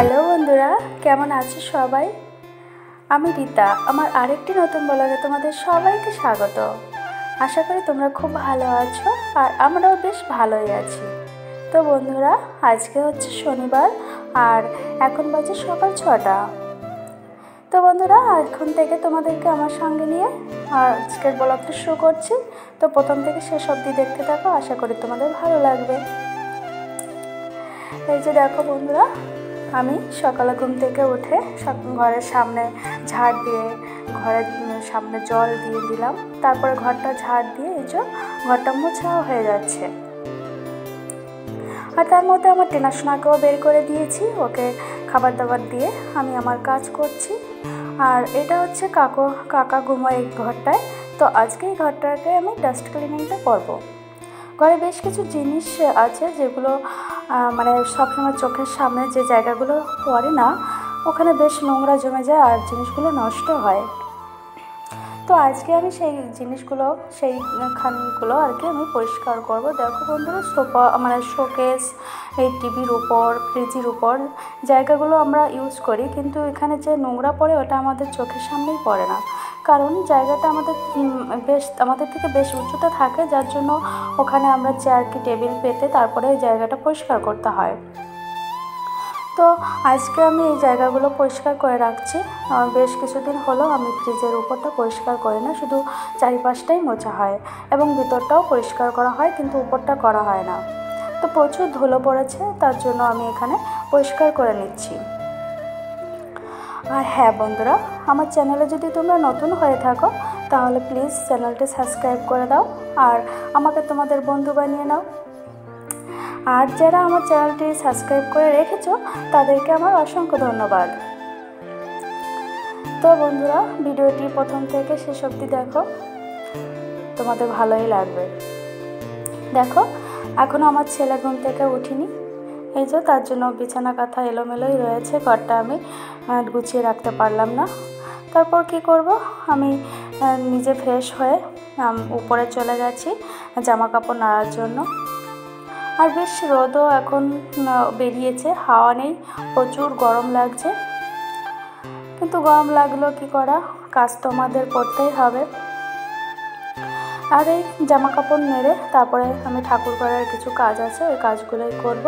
Hello বন্ধুরা, কেমন আছো সবাই? আমি রীতা। আমার আরেকটি নতুন ব্লগে তোমাদের সবাইকে স্বাগত। আশা করি তোমরা খুব ভালো আছো আর আমরাও বেশ ভালোই আছি। তো বন্ধুরা, আজকে হচ্ছে শনিবার আর এখন বাজে সকাল 6টা। তো বন্ধুরা, এখন থেকে তোমাদেরকে আমার সঙ্গে নিয়ে আজকের ব্লগটা শুরু করছি। তো প্রথম থেকে শেষ অবধি দেখতে থাকো, আশা করি তোমাদের ভালো লাগবে। এই যে দেখো বন্ধুরা, আমি সকালে ঘুম থেকে উঠে ঘরের সামনে ঝাড় দিয়ে ঘরের সামনে জল দিয়ে দিলাম। তারপরে ঘরটা ঝাড় দিয়ে এই যে ঘরটা মোছাও হয়ে যাচ্ছে। আর তার মধ্যে আমার টেনাশোনাকেও বের করে দিয়েছি, ওকে খাবার দাবার দিয়ে আমি আমার কাজ করছি। আর এটা হচ্ছে কাকা ঘুমায় এই ঘরটায়। তো আজকে এই ঘরটাকে আমি ডাস্ট ক্লিনিংটা করবো। ঘরে বেশ কিছু জিনিস আছে যেগুলো মানে সবসময় চোখের সামনে যে জায়গাগুলো পড়ে না, ওখানে বেশ নোংরা জমে যায় আর জিনিসগুলো নষ্ট হয়। তো আজকে আমি সেই জিনিসগুলো সেইখানগুলো আর কি আমি পরিষ্কার করব। দেখো বন্ধুরা, সোফা মানে শোকেস, এই টিভির উপর, ফ্রিজের উপর জায়গাগুলো আমরা ইউজ করি, কিন্তু এখানে যে নোংরা পড়ে ওটা আমাদের চোখের সামনেই পড়ে না, কারণ জায়গাটা আমাদের থেকে বেশ উঁচুতে থাকে, যার জন্য ওখানে আমরা চেয়ার কি টেবিল পেতে তারপরে এই জায়গাটা পরিষ্কার করতে হয়। তো আজকে আমি এই জায়গাগুলো পরিষ্কার করে রাখছি। বেশ কিছুদিন হলো আমি ফ্রিজের উপরটা পরিষ্কার করি না, শুধু চারিপাশটাই মোছা হয় এবং ভিতরটাও পরিষ্কার করা হয়, কিন্তু উপরটা করা হয় না। তো প্রচুর ধুলো পড়েছে, তার জন্য আমি এখানে পরিষ্কার করে নিচ্ছি। আর হ্যাঁ বন্ধুরা, আমার চ্যানেলে যদি তোমরা নতুন হয়ে থাকো তাহলে প্লিজ চ্যানেলটি সাবস্ক্রাইব করে দাও আর আমাকে তোমাদের বন্ধু বানিয়ে নাও। আর যারা আমার চ্যানেলটি সাবস্ক্রাইব করে রেখেছো তাদেরকে আমার অসংখ্য ধন্যবাদ। তো বন্ধুরা, ভিডিওটি প্রথম থেকে শেষ অবধি দেখো, তোমাদের ভালোই লাগবে। দেখো, এখনও আমার ছেলে ঘুম থেকে উঠিনি, এই যে তার জন্য বিছানা কাঁথা এলোমেলোই রয়েছে, ঘরটা আমি গুছিয়ে রাখতে পারলাম না। তারপর কি করব, আমি নিজে ফ্রেশ হয়ে উপরে চলে গেছি জামা কাপড় নাড়ার জন্য। আর বেশ রোদও এখন বেরিয়েছে, হাওয়া নেই, প্রচুর গরম লাগছে। কিন্তু গরম লাগলেও কি করা, কাজ তো আমাদের করতেই হবে। আর এই জামা কাপড় নেড়ে তারপরে আমি ঠাকুর ঘরের কিছু কাজ আছে, ওই কাজগুলোই করব।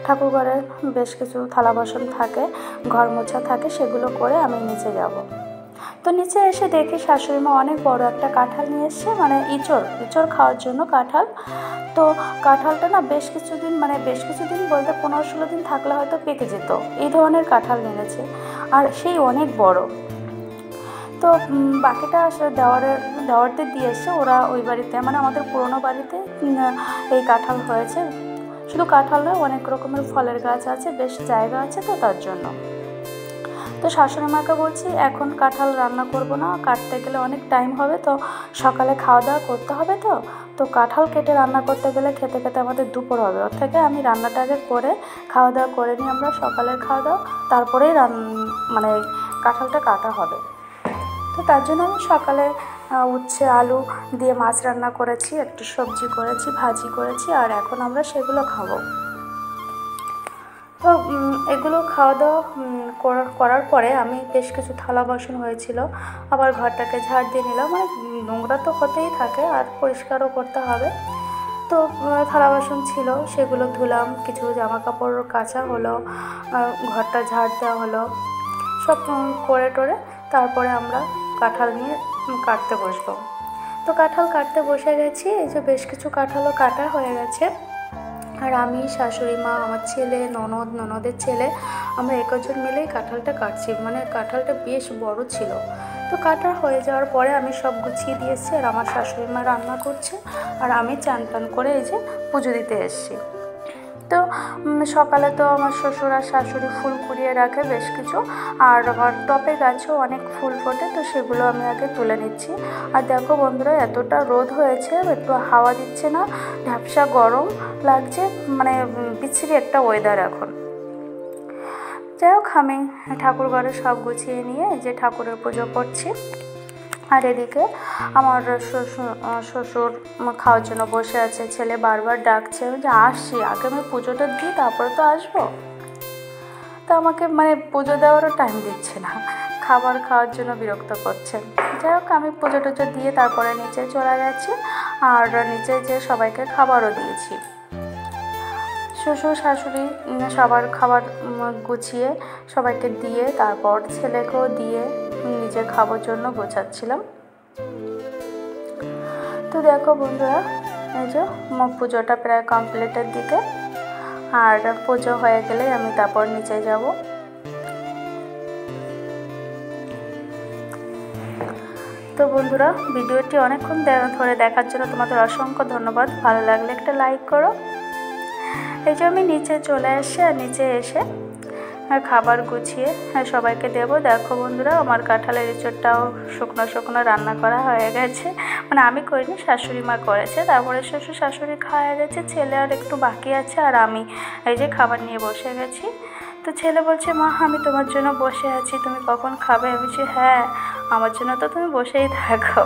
ঠাকুর ঘরের বেশ কিছু থালা বাসন থাকে, ঘর মোছা থাকে, সেগুলো করে আমি নিচে যাব। তো নিচে এসে দেখি শাশুড়িমা অনেক বড় একটা কাঁঠাল নিয়ে এসছে, মানে ইঁচড় খাওয়ার জন্য কাঁঠাল। তো কাঁঠালটা না বেশ কিছুদিন বলতে 15-16 দিন থাকলে হয়তো পেকে যেত, এই ধরনের কাঁঠাল এনেছে, আর সেই অনেক বড়। তো বাকিটা দেওয়ারদের দিয়ে এসছে, ওরা ওই বাড়িতে মানে আমাদের পুরনো বাড়িতে এই কাঁঠাল হয়েছে। শুধু কাঁঠাল নয়, অনেক রকমের ফলের গাছ আছে, বেশ জায়গা আছে, তো তার জন্য। তো শাশুড়ি মাকে বলছি এখন কাঁঠাল রান্না করব না, কাটতে গেলে অনেক টাইম হবে, তো সকালে খাওয়া দাওয়া করতে হবে। তো কাঁঠাল কেটে রান্না করতে গেলে খেতে খেতে আমাদের দুপুর হবে, ওর থেকে আমি রান্নাটা আগে করে খাওয়া দাওয়া করে নিই আমরা, সকালের খাওয়া দাওয়া, তারপরেই মানে কাঁঠালটা কাটা হবে। তো তার জন্য আমি সকালে উচ্ছে আলু দিয়ে মাছ রান্না করেছি, একটু সবজি করেছি, ভাজি করেছি, আর এখন আমরা সেগুলো খাবো। তো এগুলো খাওয়া দাওয়া করার পরে আমি বেশ কিছু থালা বাসন হয়েছিল, আবার ঘরটাকে ঝাড় দিয়ে নিলাম। মানে নোংরা তো হতেই থাকে আর পরিষ্কারও করতে হবে। তো থালা বাসন ছিল, সেগুলো ধুলাম, কিছু জামা কাপড় কাচা হলো, ঘরটা ঝাড় দেওয়া হলো, সব করে টোরে তারপরে আমরা কাঁঠাল নিয়ে কাটতে বসবো। তো কাঁঠাল কাটতে বসে গেছি, এই যে বেশ কিছু কাঁঠালও কাটা হয়ে গেছে। আর আমি, শাশুড়ি মা, আমার ছেলে, ননদের ছেলে, আমরা একজন মিলেই কাঁঠালটা কাটছি। মানে কাঁঠালটা বেশ বড় ছিল। তো কাটা হয়ে যাওয়ার পরে আমি সব গুছিয়ে দিয়েছি, আর আমার শাশুড়ি মা রান্না করছে, আর আমি চান টান করে এই যে পুজো দিতে এসেছি। তো সকালে তো আমার শ্বশুর আর শাশুড়ি ফুল কুড়িয়ে রাখে বেশ কিছু, আর আমার টবে গাছেও অনেক ফুল ফোটে, তো সেগুলো আমি আগে তুলে নিচ্ছি। আর দেখো বন্ধুরা, এতটা রোদ হয়েছে, একটু হাওয়া দিচ্ছে না, ঝাপসা গরম লাগছে, মানে বিচ্ছিরি একটা ওয়েদার এখন। যাই হোক, আমি ঠাকুর ঘরে সব গুছিয়ে নিয়ে এই যে ঠাকুরের পুজো করছি। আর এদিকে আমার শ্বশুর খাওয়ার জন্য বসে আছে, ছেলে বারবার ডাকছে যে আসছি, আগে আমি পুজোটা দিই তারপরে তো আসবো। তো আমাকে মানে পুজো দেওয়ারও টাইম দিচ্ছে না, খাবার খাওয়ার জন্য বিরক্ত করছে। যাই হোক, আমি পুজো টুজো দিয়ে তারপরে নিচে চলে গেছি, আর নিচে যে সবাইকে খাবারও দিয়েছি। শ্বশুর শাশুড়ি সবার খাবার গুছিয়ে সবাইকে দিয়ে তারপর ছেলেকেও দিয়ে নিজে খাবার জন্য গোছাচ্ছিলাম। তো দেখো বন্ধুরা, এই যে পুজোটা প্রায় কমপ্লিটের দিকে, আর পুজো হয়ে গেলে আমি তারপর নিচে যাব। তো বন্ধুরা, ভিডিওটি অনেকক্ষণ ধরে দেখার জন্য তোমাদের অসংখ্য ধন্যবাদ। ভালো লাগলে একটা লাইক করো। এই যে আমি নিচে চলে আসি, আর নিচে এসে খাবার গুছিয়ে সবাইকে দেবো। দেখো বন্ধুরা, আমার কাঁঠালের এঁচোড়টাও শুকনো শুকনো রান্না করা হয়ে গেছে, মানে আমি করিনি, শাশুড়ি মা করেছে। তারপরে শ্বশুর শাশুড়ি খাওয়া গেছে, ছেলে আর একটু বাকি আছে, আর আমি এই যে খাবার নিয়ে বসে গেছি। তো ছেলে বলছে, মা আমি তোমার জন্য বসে আছি, তুমি কখন খাবে? আমি বলছি, হ্যাঁ আমার জন্য তো তুমি বসেই থাকো।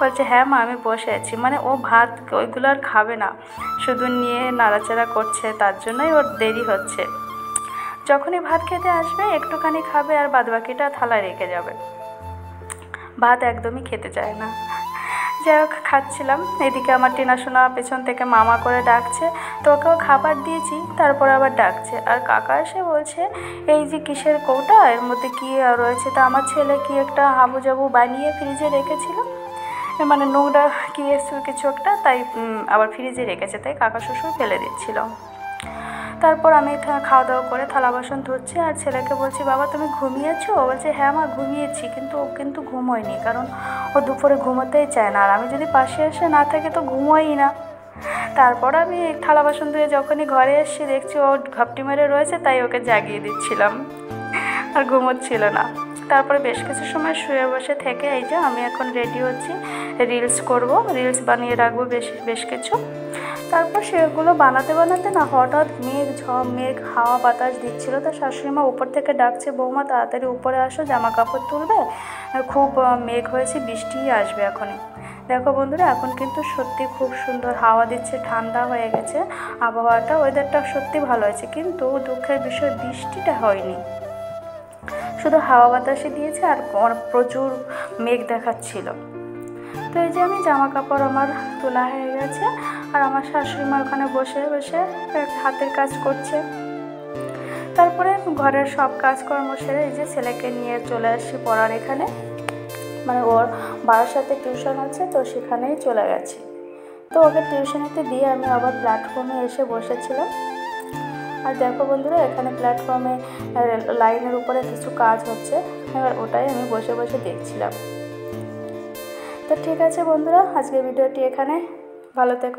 বলছে, হ্যাঁ মা আমি বসে আছি। মানে ও ভাত ওইগুলো আর খাবে না, শুধু নিয়ে নাড়াচাড়া করছে, তার জন্যই ওর দেরি হচ্ছে। যখনই ভাত খেতে আসবে একটুখানি খাবে, আর বাদবাকিটা থালায় রেখে যাবে, ভাত একদমই খেতে চায় না। যাই হোক, খাচ্ছিলাম। এদিকে আমার টিনা সোনা পেছন থেকে মামা করে ডাকছে, তো ওকেও খাবার দিয়েছি, তারপর আবার ডাকছে। আর কাকা এসে বলছে, এই যে কিসের কৌটা, এর মধ্যে কী রয়েছে? তা আমার ছেলে কি একটা হাবুজাবু বানিয়ে ফ্রিজে রেখেছিল, মানে নোংরা কি কিছু একটা, তাই আবার ফ্রিজে রেখেছে, তাই কাকা শ্বশুর ফেলে দিচ্ছিল। তারপর আমি খাওয়া দাওয়া করে থালা বাসন ধুচ্ছি, আর ছেলেকে বলছি, বাবা তুমি ঘুমিয়েছো? ও বলছে, হ্যাঁ মা ঘুমিয়েছি, কিন্তু ও কিন্তু ঘুমোয়নি, কারণ ও দুপুরে ঘুমোতেই চায় না, আর আমি যদি পাশে এসে না থাকে তো ঘুমোই না। তারপর আমি থালা বাসন ধুয়ে যখনই ঘরে এসেছি দেখছি ও ঘাপটি মেরে রয়েছে, তাই ওকে জাগিয়ে দিচ্ছিলাম, আর ঘুমোচ্ছিল না। তারপরে বেশ কিছু সময় শুয়ে বসে থেকে এই যে আমি এখন রেডি হচ্ছি, রিলস করব, রিলস বানিয়ে রাখবো বেশ কিছু। তারপর সেগুলো বানাতে বানাতে না হঠাৎ মেঘ হাওয়া বাতাস দিচ্ছিল। তো শাশুড়িমা উপর থেকে ডাকছে, বৌমা তাড়াতাড়ি উপরে আসো, জামা কাপড় তুলবে, খুব মেঘ হয়েছে, বৃষ্টিই আসবে এখনই। দেখো বন্ধুরা, এখন কিন্তু সত্যি খুব সুন্দর হাওয়া দিচ্ছে, ঠান্ডা হয়ে গেছে আবহাওয়াটা, ওয়েদারটা সত্যি ভালো হয়েছে। কিন্তু দুঃখের বিষয়, বৃষ্টিটা হয়নি, শুধু হাওয়া বাতাসে দিয়েছে, আর প্রচুর মেঘ দেখাচ্ছিল। তো এই যে আমি জামা কাপড় আমার তোলা হয়ে গেছে, আর আমার শাশুড়ি মা ওখানে বসে বসে হাতের কাজ করছে। তারপরে ঘরের সব কাজকর্ম সেরে এই যে ছেলেকে নিয়ে চলে আসছি পড়ার এখানে, মানে ওর বারাসাতে টিউশন আছে, তো সেখানেই চলে গেছি। তো ওকে টিউশনিতে দিয়ে আমি আবার প্ল্যাটফর্মে এসে বসেছিলাম। আর দেখো বন্ধুরা, এখানে প্ল্যাটফর্মে লাইনের উপরে কিছু কাজ হচ্ছে, এবার ওটাই আমি বসে বসে দেখছিলাম। তো ঠিক আছে বন্ধুরা, আজকের ভিডিওটি এখানে, ভালো থেকো।